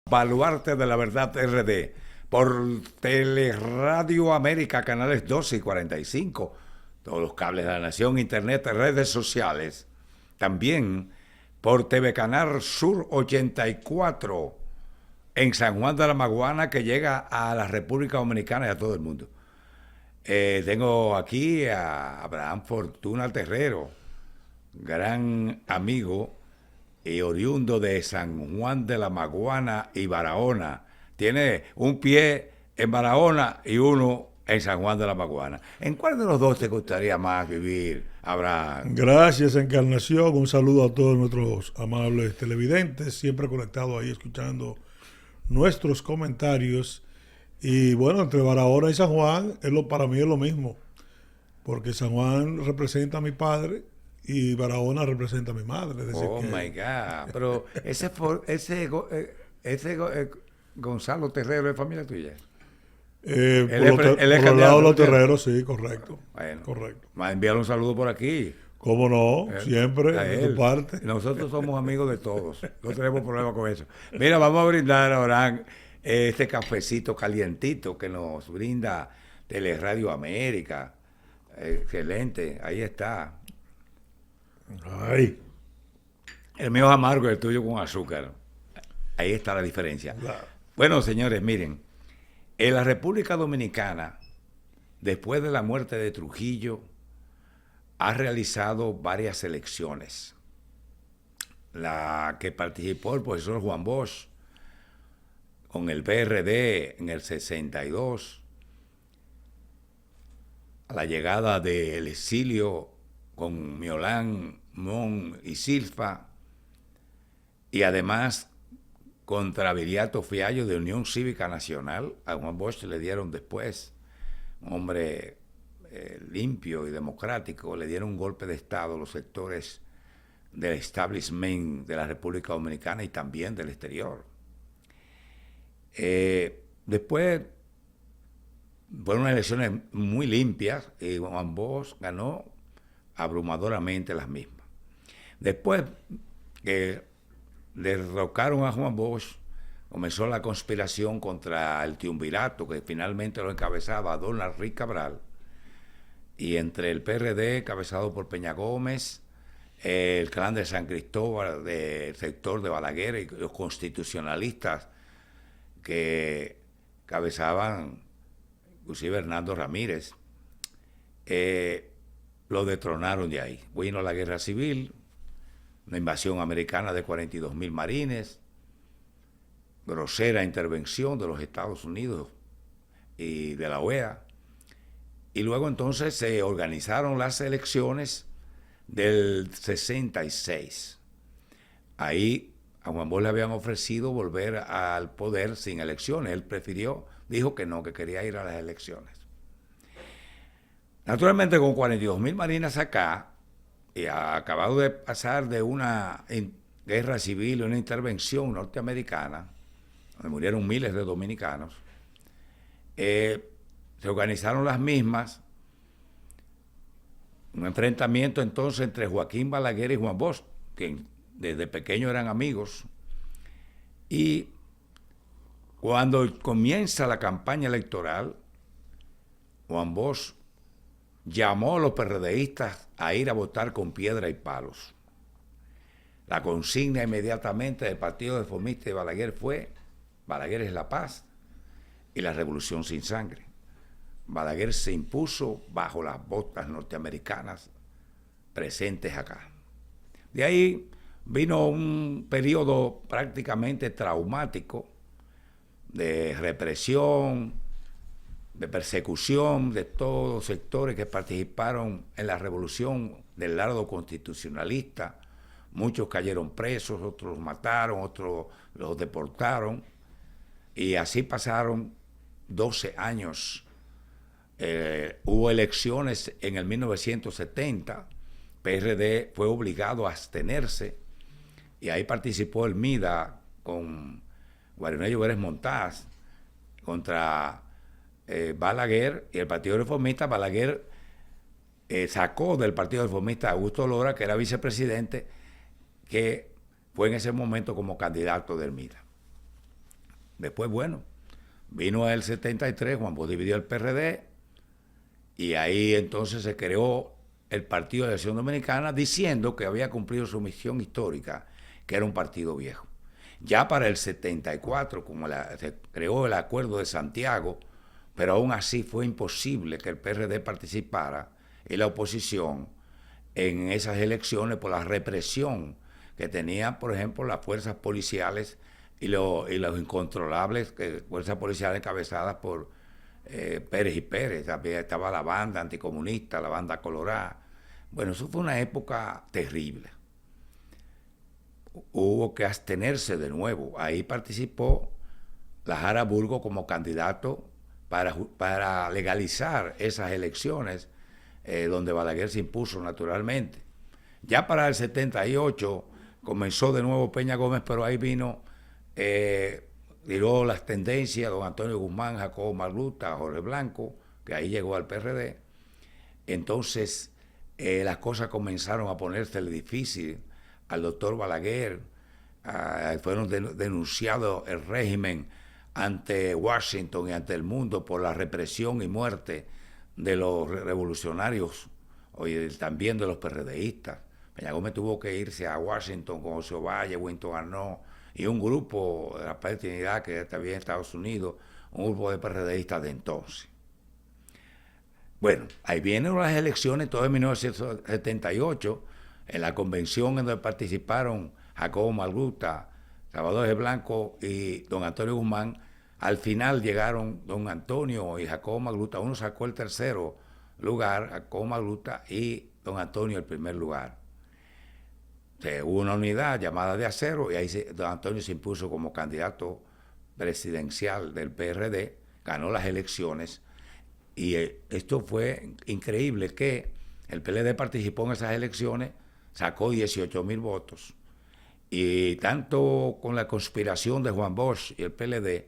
Baluarte de la Verdad RD, por Teleradio América, canales 12 y 45, todos los cables de la nación, internet, redes sociales. También por TV Canal Sur 84 en San Juan de la Maguana, que llega a la República Dominicana y a todo el mundo. Tengo aquí a Abraham Fortuna Terrero, gran amigo y oriundo de San Juan de la Maguana y Barahona. Tiene un pie en Barahona y uno en San Juan de la Maguana. ¿En cuál de los dos te gustaría más vivir, Abraham? Gracias, Encarnación. Un saludo a todos nuestros amables televidentes, siempre conectados ahí escuchando nuestros comentarios. Y bueno, entre Barahona y San Juan, para mí es lo mismo, porque San Juan representa a mi padre y Barahona representa a mi madre. Es decir, Oh my God. Pero ese Gonzalo Terrero es familia tuya. por los lados de los terreros, sí, correcto. Bueno, correcto. va a enviar un saludo por aquí. ¿Cómo no? Siempre, A de él. tu parte. Nosotros somos amigos de todos. No tenemos problema con eso. Mira, vamos a brindar ahora este cafecito calientito que nos brinda Teleradio América. Excelente, ahí está. Ay, El mío es amargo y el tuyo con azúcar. Ahí está la diferencia. claro. Bueno, señores, miren, en la República Dominicana, después de la muerte de Trujillo, ha realizado varias elecciones. La que participó el profesor Juan Bosch con el PRD en el 62, a la llegada del exilio con Miolán, Mon y Silfa, y además contra Viriato Fiallo de Unión Cívica Nacional. A Juan Bosch le dieron después, un hombre limpio y democrático, le dieron un golpe de Estado a los sectores del establishment de la República Dominicana y también del exterior. Después fueron elecciones muy limpias y Juan Bosch ganó abrumadoramente las mismas. Después que derrocaron a Juan Bosch, comenzó la conspiración contra el triunvirato que finalmente lo encabezaba don Enrique Cabral, y entre el PRD, encabezado por Peña Gómez, el clan de San Cristóbal del sector de Balaguer y los constitucionalistas que encabezaban inclusive Hernando Ramírez, lo destronaron de ahí. Vino la guerra civil, una invasión americana de 42,000 marines, grosera intervención de los Estados Unidos y de la OEA, y luego entonces se organizaron las elecciones del 66. Ahí a Juan Bosch le habían ofrecido volver al poder sin elecciones. Él dijo que no, que quería ir a las elecciones. Naturalmente, con 42,000 marinas acá, y acabado de pasar de una guerra civil, una intervención norteamericana, donde murieron miles de dominicanos, se organizaron las mismas, un enfrentamiento entonces entre Joaquín Balaguer y Juan Bosch, que desde pequeños eran amigos, y cuando comienza la campaña electoral, Juan Bosch llamó a los PRDistas a ir a votar con piedra y palos. La consigna inmediatamente del Partido Reformista de Balaguer fue: Balaguer es la paz y la revolución sin sangre. Balaguer se impuso bajo las botas norteamericanas presentes acá. De ahí vino un periodo prácticamente traumático de represión, de persecución de todos los sectores que participaron en la revolución del lado constitucionalista. Muchos cayeron presos, otros los mataron, otros los deportaron, y así pasaron 12 años. Hubo elecciones en el 1970, PRD fue obligado a abstenerse, y ahí participó el MIDA con Guarinello Vélez Montaz contra Balaguer y el Partido Reformista. Balaguer sacó del Partido Reformista a Augusto Lora, que era vicepresidente, que fue en ese momento como candidato del MIDA. Después, bueno, vino el 73, Juan Bosch dividió el PRD y ahí entonces se creó el Partido de Acción Dominicana diciendo que había cumplido su misión histórica, que era un partido viejo. Ya para el 74, como se creó el Acuerdo de Santiago, pero aún así fue imposible que el PRD participara y la oposición en esas elecciones por la represión que tenían, por ejemplo, las fuerzas policiales y los incontrolables fuerzas policiales encabezadas por Pérez y Pérez. También estaba la banda anticomunista, la banda colorada. Bueno, eso fue una época terrible. Hubo que abstenerse de nuevo. Ahí participó la Jara Burgos como candidato para legalizar esas elecciones, donde Balaguer se impuso naturalmente. Ya para el 78 comenzó de nuevo Peña Gómez, pero ahí vino, tiró las tendencias don Antonio Guzmán, Jacobo Magluta, Jorge Blanco, que ahí llegó al PRD. Entonces las cosas comenzaron a ponerse difícil al doctor Balaguer. Fueron denunciados el régimen ante Washington y ante el mundo por la represión y muerte de los revolucionarios y también de los PRDistas. Peña Gómez tuvo que irse a Washington con José Valle, Winton Arnaud y un grupo de la Paternidad que está bien en Estados Unidos, un grupo de PRDistas de entonces. Bueno, ahí vienen las elecciones, todo en 1978, en la convención en donde participaron Jacobo Magluta, Salvador G. Blanco y don Antonio Guzmán. Al final llegaron don Antonio y Jacobo Magluta. Uno sacó el tercero lugar, Jacobo Magluta, y don Antonio el primer lugar. Hubo una unidad llamada de acero y ahí don Antonio se impuso como candidato presidencial del PRD, ganó las elecciones y esto fue increíble que el PLD participó en esas elecciones, sacó 18,000 votos y tanto con la conspiración de Juan Bosch y el PLD,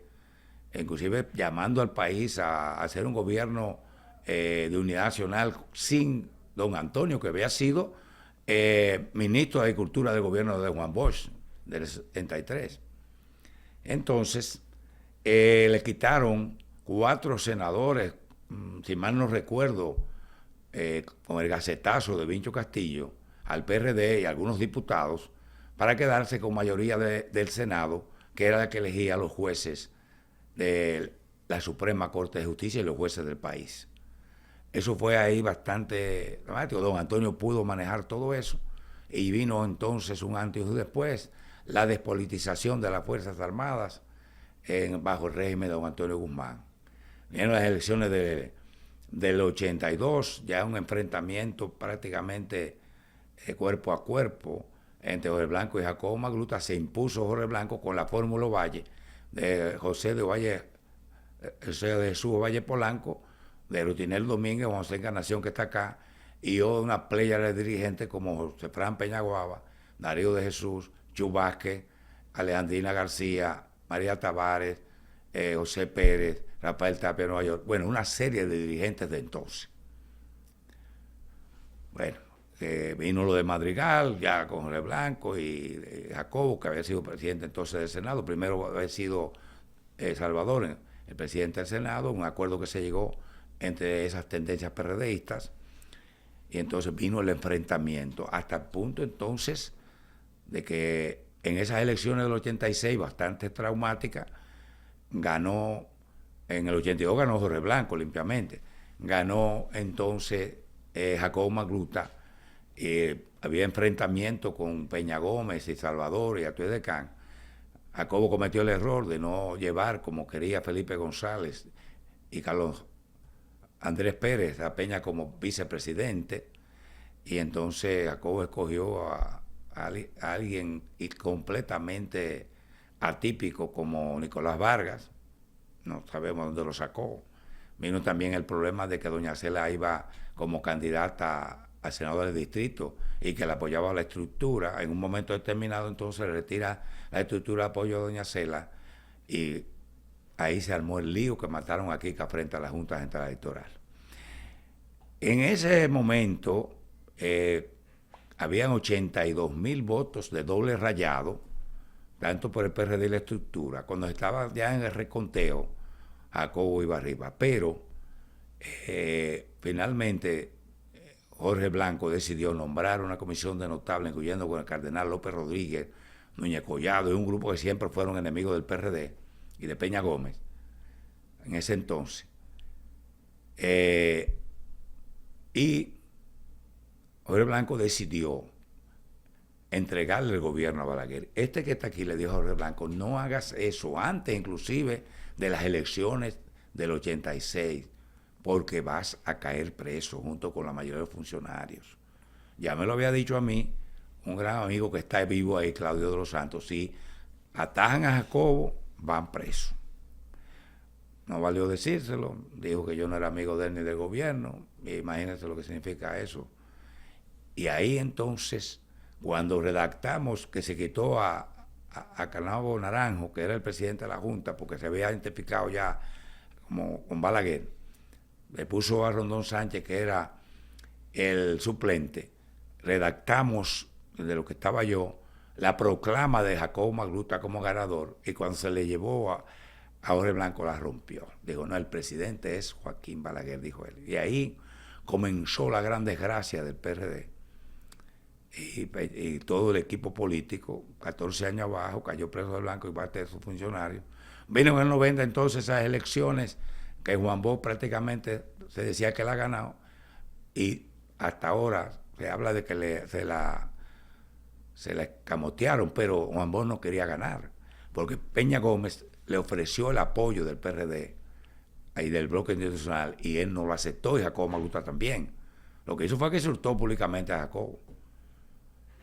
inclusive llamando al país a hacer un gobierno de unidad nacional sin don Antonio, que había sido ministro de Agricultura del gobierno de Juan Bosch, del 73. Entonces, le quitaron 4 senadores, si mal no recuerdo, con el gacetazo de Vincho Castillo, al PRD y a algunos diputados, para quedarse con mayoría del Senado, que era la que elegía a los jueces de la Suprema Corte de Justicia y los jueces del país. Eso fue ahí bastante dramático. Don Antonio pudo manejar todo eso y vino entonces un antes y un después, la despolitización de las Fuerzas Armadas bajo el régimen de don Antonio Guzmán. Vinieron las elecciones del 82, ya un enfrentamiento prácticamente cuerpo a cuerpo entre Jorge Blanco y Jacobo Magluta. Se impuso Jorge Blanco con la fórmula Ovalle, de José de Jesús Ovalle Polanco, de Rutinel Domínguez, José Encarnación, que está acá, y una playa de dirigentes como José Fran Peñaguaba, Darío de Jesús, Chu Vázquez, Alejandrina García, María Tavares, José Pérez, Rafael Tapia de Nueva York. Bueno, una serie de dirigentes de entonces. Bueno, vino lo de Madrigal, ya con Jorge Blanco y Jacobo, que había sido presidente entonces del Senado. Primero había sido Salvador, el presidente del Senado, un acuerdo que se llegó entre esas tendencias PRDistas, y entonces vino el enfrentamiento, hasta el punto entonces de que en esas elecciones del 86, bastante traumáticas, ganó, en el 82 ganó Jorge Blanco limpiamente, ganó entonces Jacobo Magluta, había enfrentamiento con Peña Gómez y Salvador y Atué de Can. Jacobo cometió el error de no llevar, como quería Felipe González y Carlos Andrés Pérez, a Peña como vicepresidente, y entonces Jacobo escogió a alguien completamente atípico como Nicolás Vargas. No sabemos dónde lo sacó. Vino también el problema de que doña Cela iba como candidata al senador del distrito y que le apoyaba la estructura. En un momento determinado entonces le retira la estructura de apoyo a doña Cela y ahí se armó el lío que mataron a Kika frente a la Junta Central Electoral. En ese momento habían 82,000 votos de doble rayado tanto por el PRD y la estructura, cuando estaba ya en el reconteo, Jacobo iba arriba. Pero finalmente Jorge Blanco decidió nombrar una comisión de notables, incluyendo con el cardenal López Rodríguez, Núñez Collado, y un grupo que siempre fueron enemigos del PRD y de Peña Gómez en ese entonces. Y Jorge Blanco decidió entregarle el gobierno a Balaguer. Este que está aquí le dijo a Jorge Blanco: no hagas eso, antes inclusive de las elecciones del 86, porque vas a caer preso junto con la mayoría de los funcionarios. Ya me lo había dicho a mí un gran amigo que está vivo ahí, Claudio de los Santos: si atajan a Jacobo, van presos. No valió decírselo, dijo que yo no era amigo de él ni del gobierno, imagínense lo que significa eso. Y ahí entonces, cuando redactamos que se quitó a Canabo Naranjo, que era el presidente de la Junta, porque se había identificado ya como con Balaguer, le puso a Rondón Sánchez, que era el suplente, redactamos, de lo que estaba yo, la proclama de Jacobo Magluta como ganador, y cuando se le llevó a Jorge Blanco la rompió. Dijo: no, el presidente es Joaquín Balaguer, dijo él. Y ahí comenzó la gran desgracia del PRD. Y todo el equipo político, 14 años abajo, cayó preso de Blanco y parte de sus funcionarios. Vino en el 90 entonces esas elecciones que Juan Bosch prácticamente se decía que la ha ganado, y hasta ahora se habla de que se la escamotearon, pero Juan Bosch no quería ganar, porque Peña Gómez le ofreció el apoyo del PRD y del bloque institucional, y él no lo aceptó, y Jacobo Magluta también. Lo que hizo fue que insultó públicamente a Jacobo.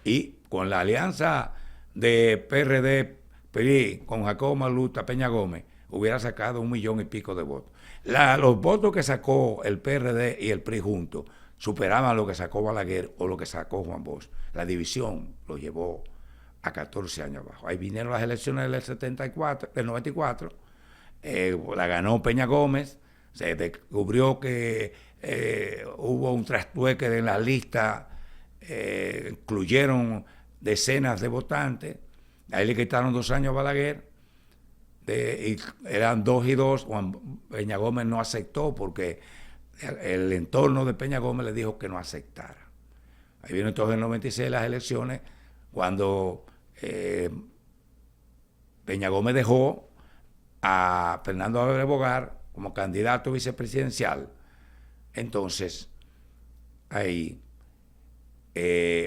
Y con la alianza de PRD-PRI con Jacobo Magluta, Peña Gómez, hubiera sacado 1 millón y pico de votos. Los votos que sacó el PRD y el PRI juntos superaban lo que sacó Balaguer o lo que sacó Juan Bosch. La división lo llevó a 14 años abajo. Ahí vinieron las elecciones del 94, la ganó Peña Gómez, se descubrió que hubo un trastueque en la lista, incluyeron decenas de votantes, ahí le quitaron 2 años a Balaguer, y eran 2 y 2, Peña Gómez no aceptó porque el entorno de Peña Gómez le dijo que no aceptara. Ahí vino entonces en el 96 las elecciones, cuando Peña Gómez dejó a Fernando Abreu Bogar como candidato vicepresidencial. Entonces, ahí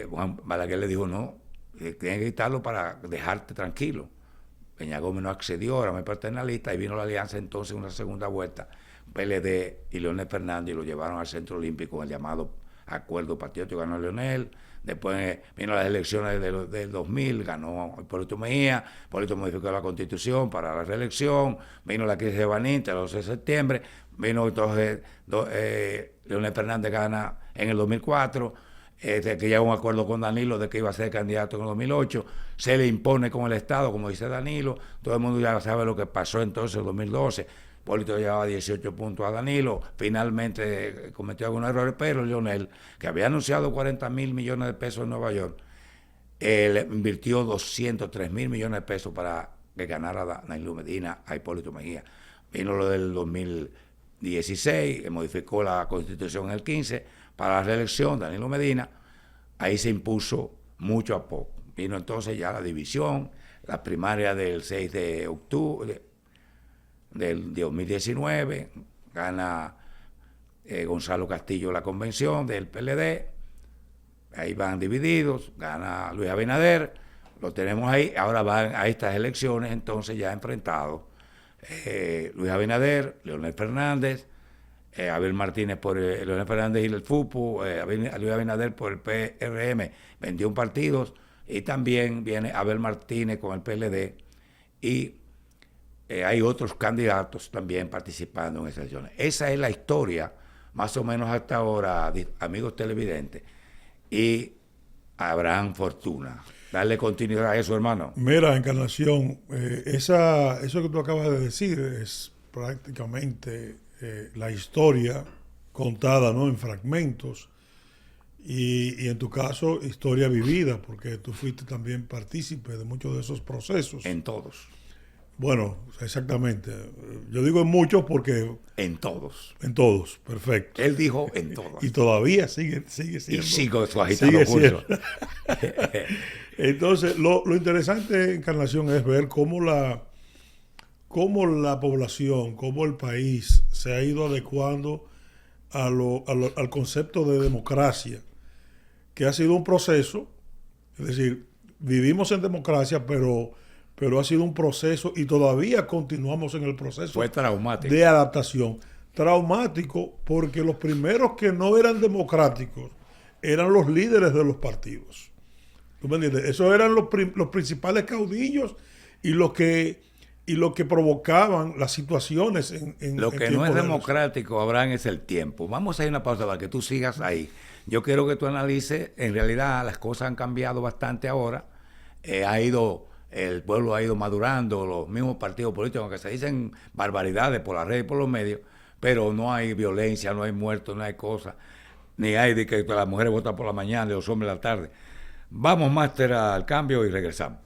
Juan Balaguer le dijo: no, tienes que quitarlo para dejarte tranquilo. Peña Gómez no accedió, era muy paternalista, y vino la alianza entonces en una segunda vuelta, PLD y Leonel Fernández, y lo llevaron al Centro Olímpico con el llamado Acuerdo Patriótico, ganó Leonel. Después vino las elecciones del 2000, ganó Hipólito Mejía, Hipólito modificó la Constitución para la reelección, vino la crisis de Banín, el 12 de septiembre, vino entonces Leonel Fernández gana en el 2004, que llega un acuerdo con Danilo de que iba a ser candidato en el 2008, se le impone con el Estado, como dice Danilo, todo el mundo ya sabe lo que pasó entonces en el 2012, Hipólito llevaba 18 puntos a Danilo, finalmente cometió algunos errores, pero Leonel, que había anunciado 40.000 millones de pesos en Nueva York, él invirtió 203.000 millones de pesos para que ganara Danilo Medina a Hipólito Mejía. Vino lo del 2016, modificó la Constitución en el 15 para la reelección, Danilo Medina, ahí se impuso mucho a poco. Vino entonces ya la división, la primaria del 6 de octubre del 2019, gana Gonzalo Castillo la convención del PLD, ahí van divididos, gana Luis Abinader, lo tenemos ahí, ahora van a estas elecciones entonces ya enfrentados Luis Abinader, Leonel Fernández, Abel Martínez por Leonel Fernández y el FUPU, Luis Abinader por el PRM, 21 partidos, y también viene Abel Martínez con el PLD, y hay otros candidatos también participando en esas elecciones. Esa es la historia, más o menos hasta ahora, amigos televidentes, y Abraham Fortuna. Darle continuidad a eso, hermano. Mira, Encarnación, eso que tú acabas de decir es prácticamente la historia contada, ¿no?, en fragmentos, y en tu caso, historia vivida, porque tú fuiste también partícipe de muchos de esos procesos. En todos. Bueno, exactamente. Yo digo en muchos porque... En todos. En todos, perfecto. Él dijo en todos. Y todavía sigue siendo. Y sigo su agitado curso. Entonces, lo interesante, Encarnación, es ver cómo la población, cómo el país se ha ido adecuando al concepto de democracia, que ha sido un proceso. Es decir, vivimos en democracia, pero ha sido un proceso y todavía continuamos en el proceso. Fue traumático. De adaptación. Traumático porque los primeros que no eran democráticos eran los líderes de los partidos. ¿Tú me entiendes? Esos eran los principales caudillos y los que provocaban las situaciones en lo que no es democrático, Abraham, es el tiempo. Vamos a ir a una pausa para que tú sigas ahí. Yo quiero que tú analices, en realidad las cosas han cambiado bastante ahora. El pueblo ha ido madurando, los mismos partidos políticos, aunque se dicen barbaridades por las redes y por los medios, pero no hay violencia, no hay muertos, no hay cosas, ni hay de que las mujeres votan por la mañana y los hombres a la tarde. Vamos, máster, al cambio y regresamos.